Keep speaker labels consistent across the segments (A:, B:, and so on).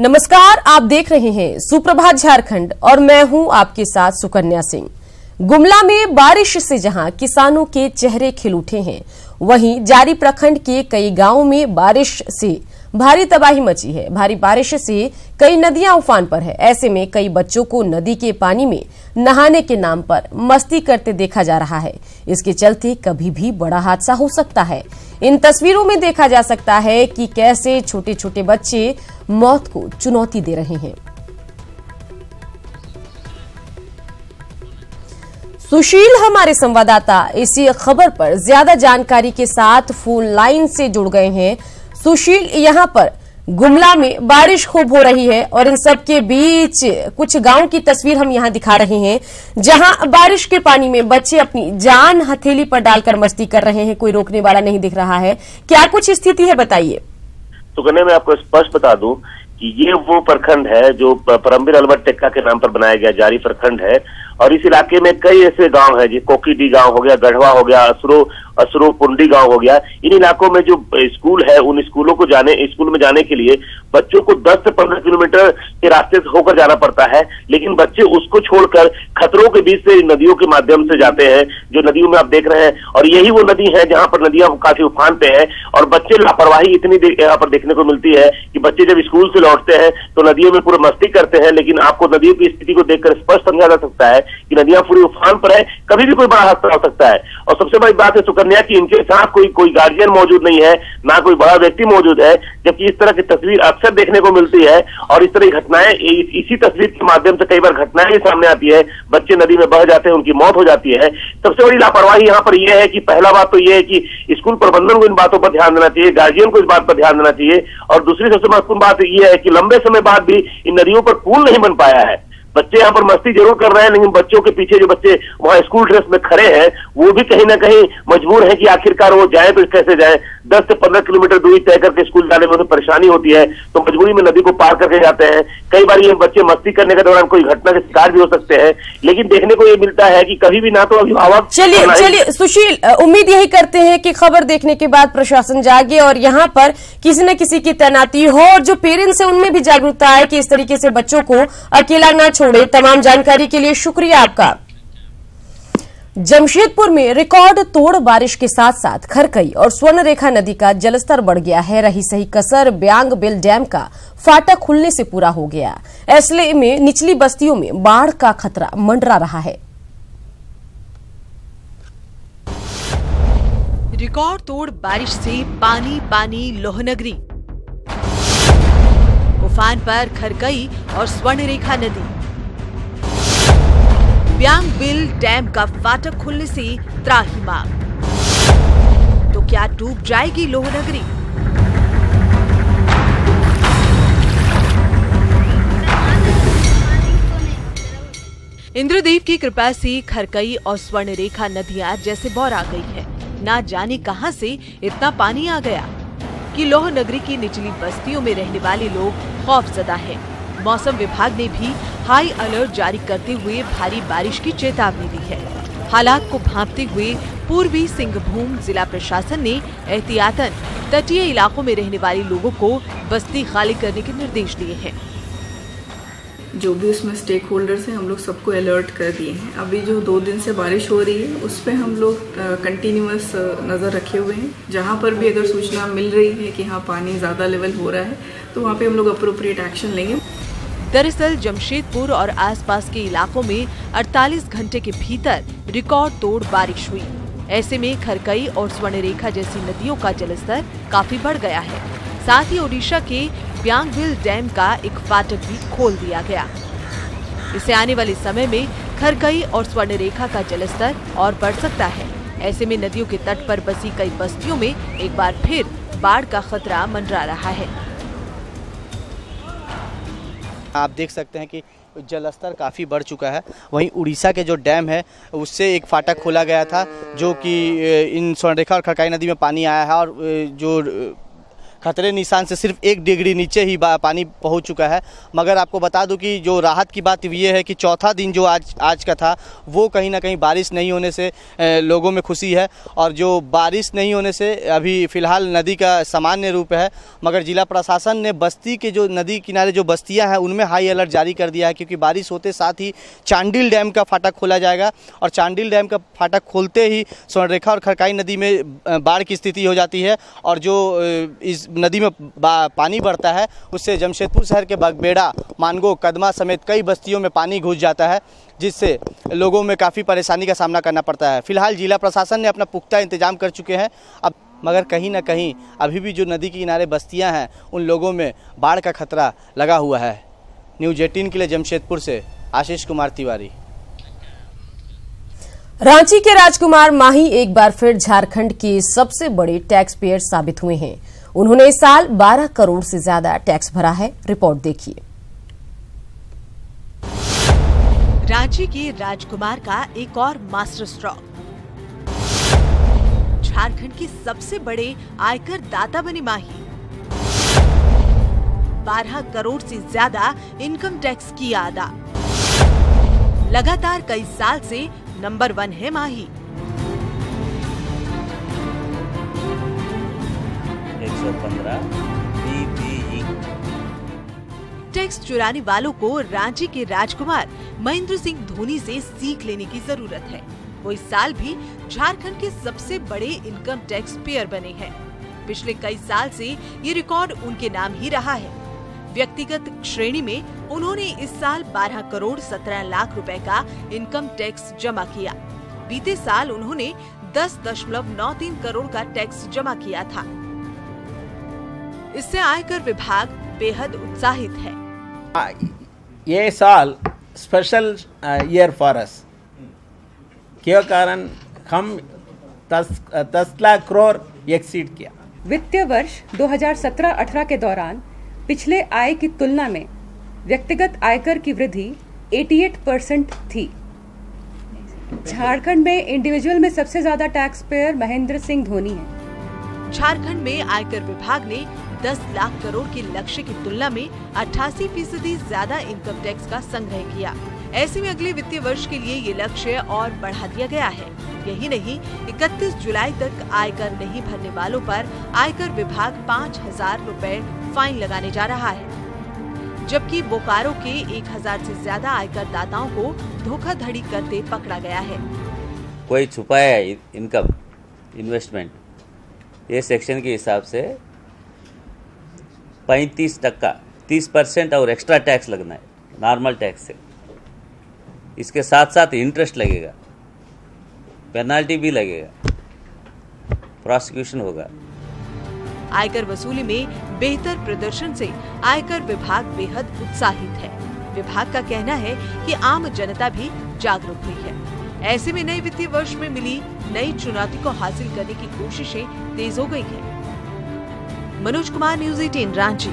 A: नमस्कार, आप देख रहे हैं सुप्रभात झारखंड और मैं हूं आपके साथ सुकन्या सिंह। गुमला में बारिश से जहां किसानों के चेहरे खिल उठे हैं, वहीं जारी प्रखंड के कई गांवों में बारिश से भारी तबाही मची है। भारी बारिश से कई नदियां उफान पर है। ऐसे में कई बच्चों को नदी के पानी में नहाने के नाम पर मस्ती करते देखा जा रहा है। इसके चलते कभी भी बड़ा हादसा हो सकता है। इन तस्वीरों में देखा जा सकता है कि कैसे छोटे छोटे बच्चे मौत को चुनौती दे रहे हैं। सुशील हमारे संवाददाता इसी खबर पर ज्यादा जानकारी के साथ फोन लाइन से जुड़ गए हैं। सुशील, यहां पर गुमला में बारिश खूब हो रही है और इन सब के बीच कुछ गांव की तस्वीर हम यहां दिखा रहे हैं, जहां बारिश के पानी में बच्चे अपनी जान हथेली पर डालकर मस्ती कर रहे हैं। कोई रोकने वाला नहीं दिख रहा है। क्या कुछ स्थिति है, बताइए।
B: तो कहने में आपको स्पष्ट बता दूं कि ये वो प्रखंड है जो परमवीर अलवट टेक्का के नाम पर बनाया गया जारी प्रखंड है। और इस इलाके में कई ऐसे गांव हैं, जी कोकीडी गांव हो गया, गढ़वा हो गया, असरो पुंडी गांव हो गया। इन इलाकों में जो स्कूल है, उन स्कूल में जाने के लिए बच्चों को 10 से 15 किलोमीटर के रास्ते से होकर जाना पड़ता है। लेकिन बच्चे उसको छोड़कर खतरों के बीच से नदियों के माध्यम से जाते हैं, जो नदियों में आप देख रहे हैं। और यही वो नदी है जहां पर नदियां काफी उफान पे है। और बच्चे लापरवाही इतनी यहाँ पर देखने को मिलती है कि बच्चे जब स्कूल से लौटते हैं तो नदियों में पूरा मस्ती करते हैं। लेकिन आपको नदियों की स्थिति को देखकर स्पष्ट समझा जा सकता है कि नदियां पूरी उफान पर है, कभी भी कोई बड़ा हादसा हो सकता है। और सबसे बड़ी बात है सुकन्या की इनके साथ कोई गार्जियन मौजूद नहीं है, ना कोई बड़ा व्यक्ति मौजूद है। जबकि इस तरह की तस्वीर अक्सर देखने को मिलती है और इस तरह की घटनाएं इसी तस्वीर के माध्यम से कई बार घटनाएं भी सामने आती है। बच्चे नदी में बह जाते हैं, उनकी मौत हो जाती है। सबसे बड़ी लापरवाही यहाँ पर यह है कि पहला बात तो यह है कि स्कूल प्रबंधन को इन बातों पर ध्यान देना चाहिए, गार्जियन को इस बात पर ध्यान देना चाहिए। और दूसरी सबसे महत्वपूर्ण बात यह है कि लंबे समय बाद भी इन नदियों पर पुल नहीं बन पाया है। बच्चे यहाँ पर मस्ती जरूर कर रहे हैं, लेकिन बच्चों के पीछे जो बच्चे वहां स्कूल ड्रेस में खड़े हैं, वो भी कहीं ना कहीं मजबूर है कि आखिरकार वो जाए तो कैसे जाए। 10 से 15 किलोमीटर दूरी तय करके स्कूल जाने में उन्हें परेशानी होती है, तो मजबूरी में नदी को पार करके जाते हैं। कई बार ये बच्चे मस्ती करने के दौरान कोई घटना के शिकार भी हो सकते हैं। लेकिन देखने को ये मिलता है कि कभी भी ना तो अभिभावक।
A: चलिए सुशील, उम्मीद यही करते हैं कि खबर देखने के बाद प्रशासन जागे और यहाँ पर किसी न किसी की तैनाती हो और जो पेरेंट्स है उनमें भी जागरूकता है कि इस तरीके से बच्चों को अकेला न छोड़े। तमाम जानकारी के लिए शुक्रिया आपका। जमशेदपुर में रिकॉर्ड तोड़ बारिश के साथ साथ खरकई और स्वर्णरेखा नदी का जलस्तर बढ़ गया है। रही सही कसर ब्यांग बिल डैम का फाटक खुलने से पूरा हो गया। ऐसे में निचली बस्तियों में बाढ़ का खतरा मंडरा रहा है।
C: रिकॉर्ड तोड़ बारिश से पानी पानी लोहनगरी, उफान पर खरकई और स्वर्णरेखा नदी। ब्यांग बिल डैम का फाटक खुलने से त्राहिमाम। तो क्या डूब जाएगी लोहनगरी? इंद्रदेव की कृपा से खरकई और स्वर्णरेखा नदियां जैसे बौरा गई है। ना जाने कहां से इतना पानी आ गया कि लोहनगरी की निचली बस्तियों में रहने वाले लोग खौफजदा हैं। मौसम विभाग ने भी हाई अलर्ट जारी करते हुए भारी बारिश की चेतावनी दी है। हालात को भांपते हुए पूर्वी सिंहभूम जिला प्रशासन ने एहतियातन तटीय इलाकों में रहने वाले लोगों को बस्ती खाली करने के निर्देश दिए हैं।
D: जो भी उसमें स्टेक होल्डर्स हैं, हम लोग सबको अलर्ट कर दिए हैं। अभी जो 2 दिन से बारिश हो रही है उस पर हम लोग कंटिन्यूअस नज़र रखे हुए हैं। जहाँ पर भी अगर सूचना मिल रही है कि हाँ पानी ज़्यादा लेवल हो रहा है तो वहाँ पे हम लोग अप्रोप्रिएट एक्शन लेंगे।
C: दरअसल जमशेदपुर और आसपास के इलाकों में 48 घंटे के भीतर रिकॉर्ड तोड़ बारिश हुई। ऐसे में खरकई और स्वर्णरेखा जैसी नदियों का जलस्तर काफी बढ़ गया है। साथ ही ओडिशा के ब्यांग बिल डैम का एक फाटक भी खोल दिया गया। इससे आने वाले समय में खरकई और स्वर्णरेखा का जलस्तर और बढ़ सकता है। ऐसे में नदियों के तट पर बसी कई बस्तियों में एक बार फिर बाढ़ का खतरा मंडरा रहा है।
E: आप देख सकते हैं कि जलस्तर काफ़ी बढ़ चुका है। वहीं उड़ीसा के जो डैम है उससे एक फाटक खोला गया था, जो कि इन स्वर्णरेखा और खरकई नदी में पानी आया है और जो खतरे निशान से सिर्फ 1 डिग्री नीचे ही पानी पहुंच चुका है। मगर आपको बता दूं कि जो राहत की बात ये है कि चौथा दिन जो आज का था वो कहीं ना कहीं बारिश नहीं होने से लोगों में खुशी है। और जो बारिश नहीं होने से अभी फ़िलहाल नदी का सामान्य रूप है, मगर जिला प्रशासन ने बस्ती के जो नदी किनारे जो बस्तियाँ हैं उनमें हाई अलर्ट जारी कर दिया है, क्योंकि बारिश होते साथ ही चांडिल डैम का फाटक खोला जाएगा और चांडिल डैम का फाटक खोलते ही स्वर्णरेखा और खरकाई नदी में बाढ़ की स्थिति हो जाती है। और जो इस नदी में पानी बढ़ता है उससे जमशेदपुर शहर के बगबेड़ा, मानगो, कदमा समेत कई बस्तियों में पानी घुस जाता है, जिससे लोगों में काफ़ी परेशानी का सामना करना पड़ता है। फिलहाल जिला प्रशासन ने अपना पुख्ता इंतजाम कर चुके हैं अब, मगर कहीं ना कहीं अभी भी जो नदी के किनारे बस्तियां हैं उन लोगों में बाढ़ का खतरा लगा हुआ है। न्यूज़ 18 के लिए जमशेदपुर से आशीष कुमार तिवारी।
A: रांची के राजकुमार माही एक बार फिर झारखंड के सबसे बड़े टैक्स पेयर साबित हुए हैं। उन्होंने इस साल 12 करोड़ से ज्यादा टैक्स भरा है। रिपोर्ट देखिए।
C: रांची के राजकुमार का एक और मास्टर स्ट्रोक। झारखंड के सबसे बड़े आयकर दाता बने माही। 12 करोड़ से ज्यादा इनकम टैक्स किया अदा। लगातार कई साल से नंबर 1 है माही।
F: 115 PPE।
C: टैक्स चुराने वालों को रांची के राजकुमार महेंद्र सिंह धोनी से सीख लेने की जरूरत है। वो इस साल भी झारखंड के सबसे बड़े इनकम टैक्स पेयर बने हैं। पिछले कई साल से ये रिकॉर्ड उनके नाम ही रहा है। व्यक्तिगत श्रेणी में उन्होंने इस साल 12 करोड़ 17 लाख रुपए का इनकम टैक्स जमा किया। बीते साल उन्होंने 10.93 करोड़ का टैक्स जमा किया था। इससे आयकर विभाग बेहद उत्साहित है।
G: ये साल स्पेशल ईयर फॉर अस, क्यों कारण हम 10 लाख करोड़ एक्सीड किया।
H: वित्तीय वर्ष 2017-18 के दौरान पिछले आय की तुलना में व्यक्तिगत आयकर की वृद्धि 88% थी। झारखंड में इंडिविजुअल में सबसे ज्यादा टैक्स पेयर महेंद्र सिंह धोनी हैं।
C: झारखंड में आयकर विभाग ने 10 लाख करोड़ के लक्ष्य की तुलना में 88% ज्यादा इनकम टैक्स का संग्रह किया। ऐसे में अगले वित्तीय वर्ष के लिए ये लक्ष्य और बढ़ा दिया गया है। यही नहीं, 31 जुलाई तक आयकर नहीं भरने वालों पर आयकर विभाग 5,000 रुपए फाइन लगाने जा रहा है, जबकि बोकारो के 1,000 से ज्यादा आयकर दाताओं को धोखाधड़ी करते पकड़ा गया है।
F: कोई छुपाया इनकम इन्वेस्टमेंट, ये सेक्शन के हिसाब से 35%, 30% और एक्स्ट्रा टैक्स लगना है नॉर्मल टैक्स से। इसके साथ साथ इंटरेस्ट लगेगा, पेनाल्टी भी लगेगा, प्रोसिक्यूशन होगा।
C: आयकर वसूली में बेहतर प्रदर्शन से आयकर विभाग बेहद उत्साहित है। विभाग का कहना है कि आम जनता भी जागरूक हुई है। ऐसे में नए वित्तीय वर्ष में मिली नई चुनौती को हासिल करने की कोशिशें तेज हो गई हैं। मनोज कुमार, न्यूज़ 18 रांची।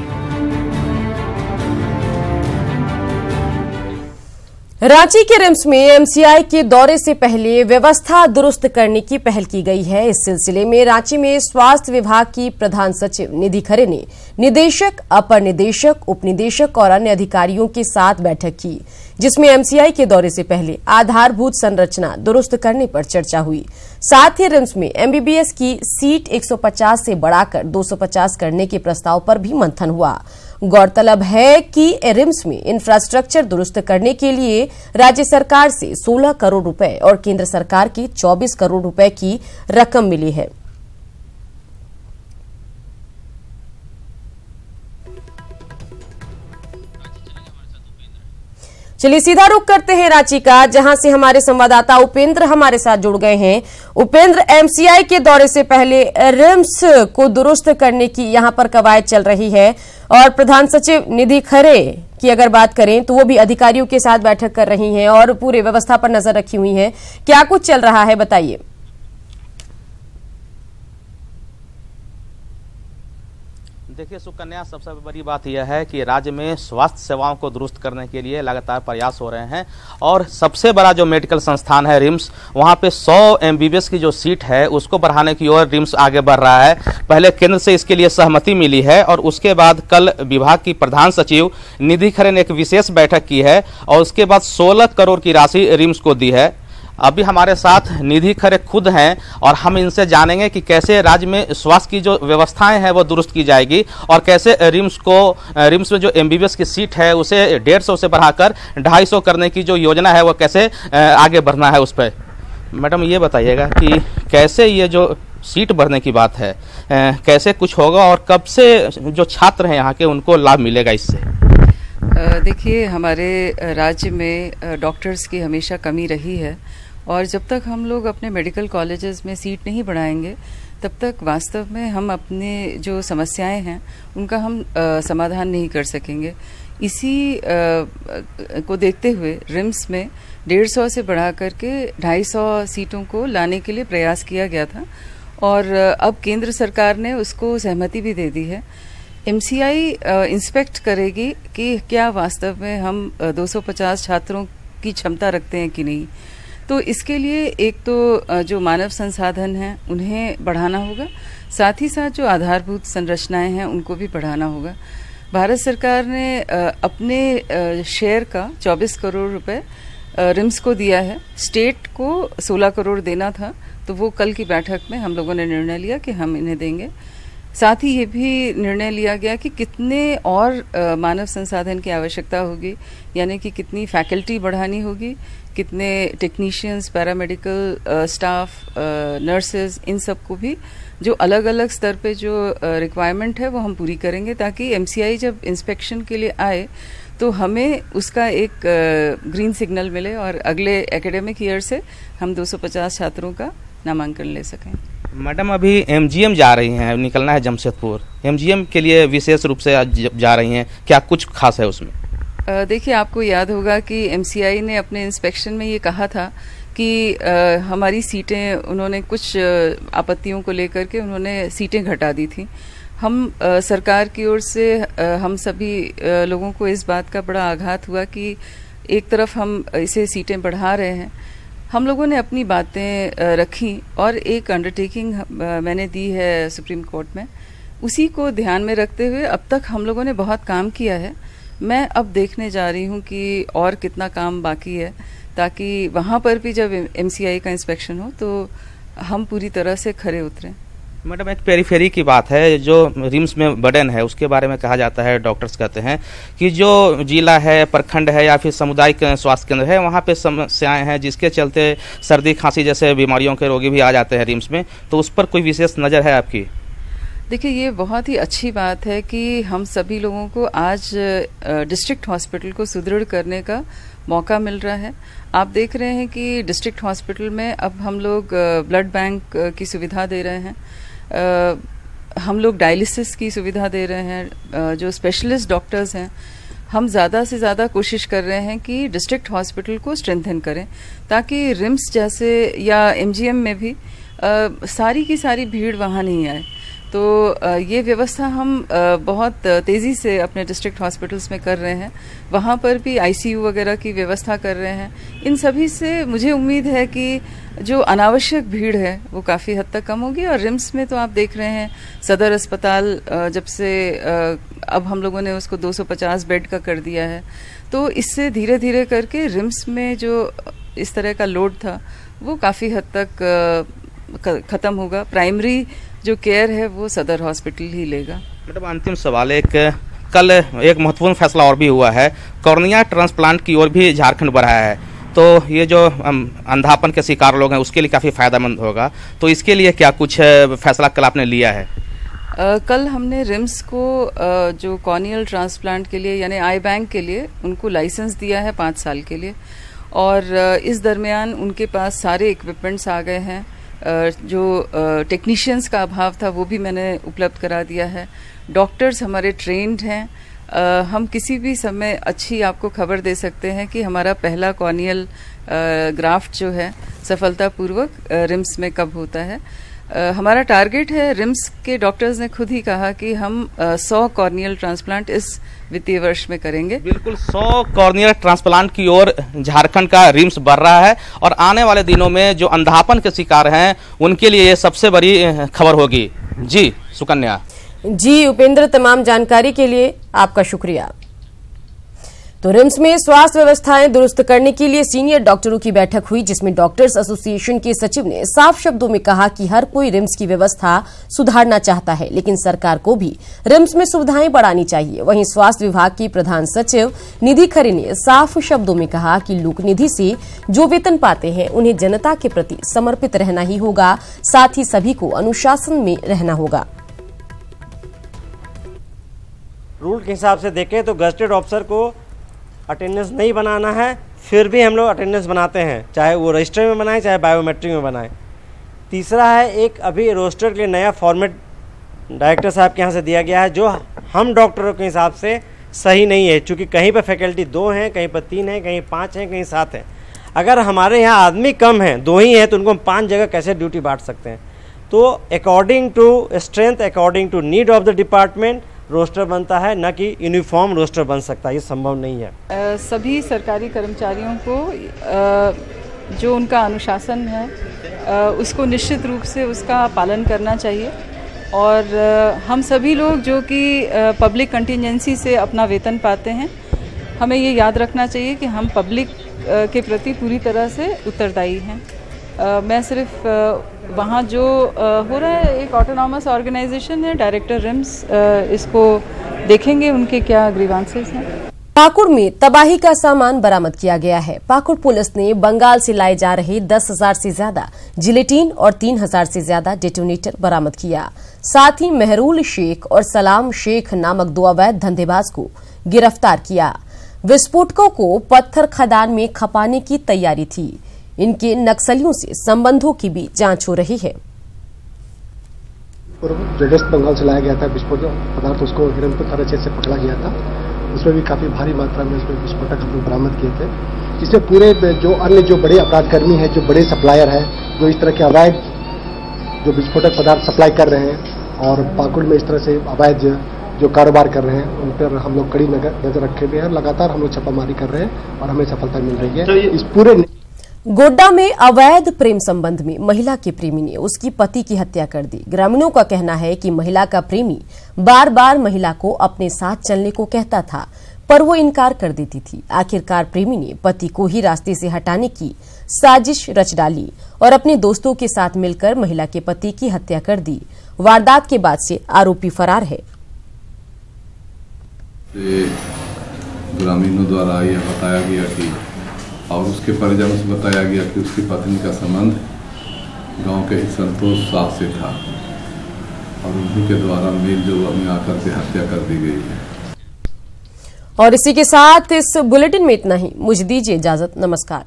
A: रांची के रिम्स में एमसीआई के दौरे से पहले व्यवस्था दुरुस्त करने की पहल की गई है। इस सिलसिले में रांची में स्वास्थ्य विभाग की प्रधान सचिव निधि खरे ने निदेशक, अपर निदेशक, उप निदेशक और अन्य अधिकारियों के साथ बैठक की, जिसमें एमसीआई के दौरे से पहले आधारभूत संरचना दुरुस्त करने पर चर्चा हुई। साथ ही रिम्स में एमबीबीएस की सीट 150 से बढ़ाकर 250 करने के प्रस्ताव पर भी मंथन हुआ। गौरतलब है कि रिम्स में इंफ्रास्ट्रक्चर दुरुस्त करने के लिए राज्य सरकार से 16 करोड़ रुपए और केंद्र सरकार की 24 करोड़ रुपए की रकम मिली है। चलिए सीधा रुख करते हैं रांची का, जहां से हमारे संवाददाता उपेंद्र हमारे साथ जुड़ गए हैं। उपेंद्र, एमसीआई के दौरे से पहले रिम्स को दुरुस्त करने की यहां पर कवायद चल रही है और प्रधान सचिव निधि खरे की अगर बात करें तो वो भी अधिकारियों के साथ बैठक कर रही हैं और पूरे व्यवस्था पर नजर रखी हुई हैं। क्या कुछ चल रहा है, बताइए।
I: देखिए सुकन्या, सबसे बड़ी बात यह है कि राज्य में स्वास्थ्य सेवाओं को दुरुस्त करने के लिए लगातार प्रयास हो रहे हैं और सबसे बड़ा जो मेडिकल संस्थान है रिम्स, वहां पे 100 MBBS की जो सीट है उसको बढ़ाने की ओर रिम्स आगे बढ़ रहा है। पहले केंद्र से इसके लिए सहमति मिली है और उसके बाद कल विभाग की प्रधान सचिव निधि खरे ने एक विशेष बैठक की है और उसके बाद 16 करोड़ की राशि रिम्स को दी है। अभी हमारे साथ निधि खरे खुद हैं और हम इनसे जानेंगे कि कैसे राज्य में स्वास्थ्य की जो व्यवस्थाएं हैं वो दुरुस्त की जाएगी और कैसे रिम्स में जो MBBS की सीट है उसे 150 से बढ़ाकर 250 करने की जो योजना है वो कैसे आगे बढ़ना है उस पर। मैडम ये बताइएगा कि कैसे ये जो सीट बढ़ने की बात है कैसे कुछ होगा और कब से जो छात्र हैं यहाँ के उनको लाभ मिलेगा इससे?
J: देखिए, हमारे राज्य में डॉक्टर्स की हमेशा कमी रही है और जब तक हम लोग अपने मेडिकल कॉलेजेस में सीट नहीं बढ़ाएंगे तब तक वास्तव में हम अपने जो समस्याएं हैं उनका हम समाधान नहीं कर सकेंगे। इसी को देखते हुए रिम्स में 150 से बढ़ा करके 250 सीटों को लाने के लिए प्रयास किया गया था और अब केंद्र सरकार ने उसको सहमति भी दे दी है। MCI इंस्पेक्ट करेगी कि क्या वास्तव में हम 250 छात्रों की क्षमता रखते हैं कि नहीं। तो इसके लिए एक तो जो मानव संसाधन हैं उन्हें बढ़ाना होगा, साथ ही साथ जो आधारभूत संरचनाएं हैं उनको भी बढ़ाना होगा। भारत सरकार ने अपने शेयर का 24 करोड़ रुपए रिम्स को दिया है, स्टेट को 16 करोड़ देना था, तो वो कल की बैठक में हम लोगों ने निर्णय लिया कि हम इन्हें देंगे। साथ ही ये भी निर्णय लिया गया कि कितने और मानव संसाधन की आवश्यकता होगी, यानी कि कितनी फैकल्टी बढ़ानी होगी, कितने टेक्नीशियंस, पैरामेडिकल स्टाफ, नर्सेज, इन सब को भी जो अलग अलग स्तर पे जो रिक्वायरमेंट है वो हम पूरी करेंगे ताकि MCI जब इंस्पेक्शन के लिए आए तो हमें उसका एक ग्रीन सिग्नल मिले और अगले एकेडमिक ईयर से हम 250 छात्रों का नामांकन ले सकें।
I: मैडम, अभी MGM जा रही हैं, निकलना है जमशेदपुर, MGM के लिए विशेष रूप से जा रही हैं, क्या कुछ खास है उसमें?
J: देखिए, आपको याद होगा कि MCI ने अपने इंस्पेक्शन में ये कहा था कि हमारी सीटें, उन्होंने कुछ आपत्तियों को लेकर के उन्होंने सीटें घटा दी थी। हम सरकार की ओर से हम सभी लोगों को इस बात का बड़ा आघात हुआ कि एक तरफ हम इसे सीटें बढ़ा रहे हैं, हम लोगों ने अपनी बातें रखी और एक अंडरटेकिंग मैंने दी है सुप्रीम कोर्ट में, उसी को ध्यान में रखते हुए अब तक हम लोगों ने बहुत काम किया है। मैं अब देखने जा रही हूँ कि और कितना काम बाकी है ताकि वहाँ पर भी जब MCI का इंस्पेक्शन हो तो हम पूरी तरह से खरे उतरें।
I: मैडम, एक पेरीफेरी की बात है, जो रिम्स में बर्डन है उसके बारे में कहा जाता है, डॉक्टर्स कहते हैं कि जो जिला है, प्रखंड है या फिर सामुदायिक स्वास्थ्य केंद्र है वहाँ पे समस्याएं हैं जिसके चलते सर्दी खांसी जैसे बीमारियों के रोगी भी आ जाते हैं रिम्स में, तो उस पर कोई विशेष नज़र है आपकी?
J: देखिए, ये बहुत ही अच्छी बात है कि हम सभी लोगों को आज डिस्ट्रिक्ट हॉस्पिटल को सुदृढ़ करने का मौका मिल रहा है। आप देख रहे हैं कि डिस्ट्रिक्ट हॉस्पिटल में अब हम लोग ब्लड बैंक की सुविधा दे रहे हैं, हम लोग डायलिसिस की सुविधा दे रहे हैं, जो स्पेशलिस्ट डॉक्टर्स हैं हम ज़्यादा से ज़्यादा कोशिश कर रहे हैं कि डिस्ट्रिक्ट हॉस्पिटल को स्ट्रेंथन करें ताकि रिम्स जैसे या MGM में भी सारी की सारी भीड़ वहाँ नहीं आए। तो ये व्यवस्था हम बहुत तेज़ी से अपने डिस्ट्रिक्ट हॉस्पिटल्स में कर रहे हैं, वहाँ पर भी ICU वगैरह की व्यवस्था कर रहे हैं। इन सभी से मुझे उम्मीद है कि जो अनावश्यक भीड़ है वो काफ़ी हद तक कम होगी। और रिम्स में तो आप देख रहे हैं सदर अस्पताल जब से अब हम लोगों ने उसको 250 बेड का कर दिया है, तो इससे धीरे धीरे करके रिम्स में जो इस तरह का लोड था वो काफ़ी हद तक ख़त्म होगा। प्राइमरी जो केयर है वो सदर हॉस्पिटल ही लेगा।
I: मैडम, अंतिम सवाल, कल एक महत्वपूर्ण फैसला और भी हुआ है, कॉर्निया ट्रांसप्लांट की ओर भी झारखंड बढ़ा है, तो ये जो अंधापन के शिकार लोग हैं उसके लिए काफ़ी फायदेमंद होगा, तो इसके लिए क्या कुछ फैसला कल आपने लिया है?
J: कल हमने रिम्स को जो कॉर्नियल ट्रांसप्लांट के लिए यानी आई बैंक के लिए उनको लाइसेंस दिया है 5 साल के लिए, और इस दरमियान उनके पास सारे इक्विपमेंट्स आ गए हैं। जो टेक्नीशियंस का अभाव था वो भी मैंने उपलब्ध करा दिया है। डॉक्टर्स हमारे ट्रेंड हैं। हम किसी भी समय अच्छी आपको खबर दे सकते हैं कि हमारा पहला कॉर्नियल ग्राफ्ट जो है सफलतापूर्वक रिम्स में कब होता है। हमारा टारगेट है, रिम्स के डॉक्टर्स ने खुद ही कहा कि हम 100 कॉर्नियल ट्रांसप्लांट इस वित्तीय वर्ष में करेंगे।
I: बिल्कुल 100 कॉर्नियल ट्रांसप्लांट की ओर झारखंड का रिम्स बढ़ रहा है और आने वाले दिनों में जो अंधापन के शिकार हैं उनके लिए ये सबसे बड़ी खबर होगी। जी सुकन्या।
A: जी उपेंद्र, तमाम जानकारी के लिए आपका शुक्रिया। तो रिम्स में स्वास्थ्य व्यवस्थाएं दुरुस्त करने के लिए सीनियर डॉक्टरों की बैठक हुई, जिसमें डॉक्टर्स एसोसिएशन के सचिव ने साफ शब्दों में कहा कि हर कोई रिम्स की व्यवस्था सुधारना चाहता है, लेकिन सरकार को भी रिम्स में सुविधाएं बढ़ानी चाहिए। वहीं स्वास्थ्य विभाग की प्रधान सचिव निधि खरे ने साफ शब्दों में कहा कि लोक निधि से जो वेतन पाते हैं उन्हें जनता के प्रति समर्पित रहना ही होगा, साथ ही सभी को अनुशासन में रहना होगा।
K: रूल के हिसाब से देखें तो गजेटेड ऑफिसर को अटेंडेंस नहीं बनाना है, फिर भी हम लोग अटेंडेंस बनाते हैं, चाहे वो रजिस्टर में बनाएं चाहे बायोमेट्रिक में बनाएं। तीसरा है, एक अभी रोस्टर के लिए नया फॉर्मेट डायरेक्टर साहब के यहाँ से दिया गया है, जो हम डॉक्टरों के हिसाब से सही नहीं है, क्योंकि कहीं पर फैकल्टी 2 हैं, कहीं पर 3 हैं, कहीं 5 हैं, कहीं 7 हैं। अगर हमारे यहाँ आदमी कम हैं, 2 ही हैं, तो उनको हम 5 जगह कैसे ड्यूटी बांट सकते हैं। तो according to strength, according to need of the department roster बनता है, न कि यूनिफॉर्म रोस्टर बन सकता है, ये संभव नहीं है।
J: सभी सरकारी कर्मचारियों को जो उनका अनुशासन है उसको निश्चित रूप से उसका पालन करना चाहिए और हम सभी लोग जो कि पब्लिक कंटिजेंसी से अपना वेतन पाते हैं, हमें ये याद रखना चाहिए कि हम पब्लिक के प्रति पूरी तरह से उत्तरदायी हैं। मैं सिर्फ वहाँ जो हो रहा है, एक ऑटोनॉमस ऑर्गेनाइजेशन है, डायरेक्टर रिम्स इसको देखेंगे उनके क्या ग्रीवांसेस हैं।
A: पाकुड़ में तबाही का सामान बरामद किया गया है। पाकुड़ पुलिस ने बंगाल से लाए जा रहे 10,000 से ज्यादा जिलेटिन और 3,000 से ज्यादा डेटोनेटर बरामद किया। साथ ही महरूल शेख और सलाम शेख नामक 2 अवैध धंधेबाज को गिरफ्तार किया। विस्फोटकों को पत्थर खदान में खपाने की तैयारी थी। इनके नक्सलियों से संबंधों की भी जांच हो रही है।
L: वेस्ट बंगाल से लाया गया था विस्फोटक पदार्थ, उसको हिरनपुर थाना क्षेत्र से पकड़ा गया था। उसमें भी काफी भारी मात्रा में उसमें विस्फोटक हम लोग बरामद किए थे। इसमें पूरे जो अन्य जो बड़े अपराधकर्मी हैं, जो बड़े सप्लायर हैं, जो इस तरह के अवैध जो विस्फोटक पदार्थ सप्लाई कर रहे हैं और पाकुड़ में इस तरह से अवैध जो कारोबार कर रहे हैं, उन पर हम लोग कड़ी नजर रखे हुए हैं। लगातार हम लोग छापामारी कर रहे हैं और हमें सफलता मिल रही है। इस पूरे
A: गोड्डा में अवैध प्रेम संबंध में महिला के प्रेमी ने उसकी पति की हत्या कर दी। ग्रामीणों का कहना है कि महिला का प्रेमी बार बार महिला को अपने साथ चलने को कहता था, पर वो इनकार कर देती थी। आखिरकार प्रेमी ने पति को ही रास्ते से हटाने की साजिश रच डाली और अपने दोस्तों के साथ मिलकर महिला के पति की हत्या कर दी। वारदात के बाद से आरोपी फरार है।
M: ग्रामीणों द्वारा यह बताया गया कि और उसके परिजनों से बताया गया कि उसकी पत्नी का संबंध गांव के ही संतोष साथ से था और उन्हीं के द्वारा मेलजोल में आकर के हत्या कर दी गई है।
A: और इसी के साथ इस बुलेटिन में इतना ही। मुझे दीजिए इजाजत। नमस्कार।